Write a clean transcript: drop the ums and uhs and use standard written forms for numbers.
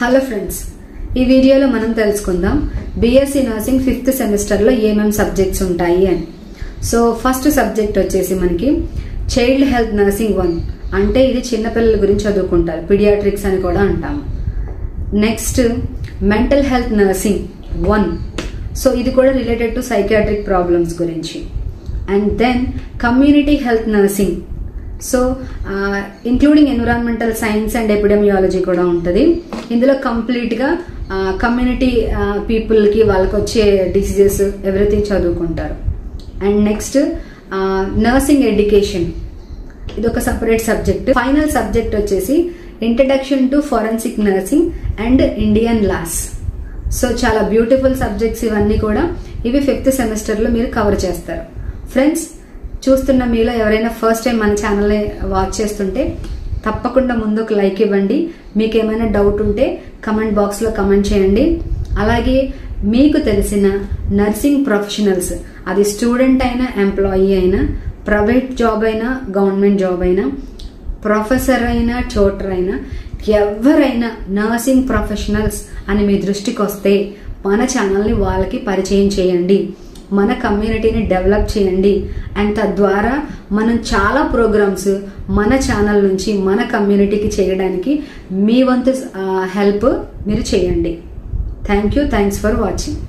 Hello friends, ఈ వీడియోలో మనం తెలుసుకుందాం బీఎస్సీ నర్సింగ్ 5th సెమిస్టర్లో ఏమేం సబ్జెక్ట్స్ ఉంటాయి అని. సో ఫస్ట్ సబ్జెక్ట్ వచ్చేసి మనకి చైల్డ్ హెల్త్ నర్సింగ్ 1, అంటే ఇది చిన్నపిల్లల గురించి చదువుకుంటారు, పీడియాట్రిక్స్ అని కూడా అంటాము. Next mental health nursing 1, so ఇది కూడా రిలేటెడ్ టు సైకియాట్రిక్ ప్రాబ్లమ్స్ గురించి. And then community health nursing, so including environmental science and epidemiology కూడా ఉంటుంది. ఇందులో కంప్లీట్గా కమ్యూనిటీ పీపుల్కి వాళ్ళకి వచ్చే డిసీజెస్ ఎవ్రీథింగ్ చదువుకుంటారు. అండ్ నెక్స్ట్ నర్సింగ్ ఎడ్యుకేషన్, ఇది ఒక సపరేట్ సబ్జెక్ట్. ఫైనల్ సబ్జెక్ట్ వచ్చేసి introduction to forensic nursing and Indian laws. So చాలా బ్యూటిఫుల్ సబ్జెక్ట్స్ ఇవన్నీ కూడా. ఇవి 5th సెమిస్టర్లో మీరు కవర్ చేస్తారు. ఫ్రెండ్స్, చూస్తున్న మీలో ఎవరైనా ఫస్ట్ టైం మన ఛానల్ని వాచ్ చేస్తుంటే తప్పకుండా ముందు ఒక లైక్ ఇవ్వండి. మీకు ఏమైనా డౌట్ ఉంటే కమెంట్ బాక్స్లో కమెంట్ చేయండి. అలాగే మీకు తెలిసిన నర్సింగ్ ప్రొఫెషనల్స్, అది స్టూడెంట్ అయినా, ఎంప్లాయీ అయినా, ప్రైవేట్ జాబ్ అయినా, గవర్నమెంట్ జాబ్ అయినా, ప్రొఫెసర్ అయినా, ట్యూటర్ అయినా, ఎవరైనా నర్సింగ్ ప్రొఫెషనల్స్ అని మీ దృష్టికి వస్తే మన ఛానల్ని వాళ్ళకి పరిచయం చేయండి. మన కమ్యూనిటీని డెవలప్ చేయండి. అండ్ తద్వారా మనం చాలా ప్రోగ్రామ్స్ మన ఛానల్ నుంచి మన కమ్యూనిటీకి చేయడానికి మీ వంతు హెల్ప్ మీరు చేయండి. Thanks for watching.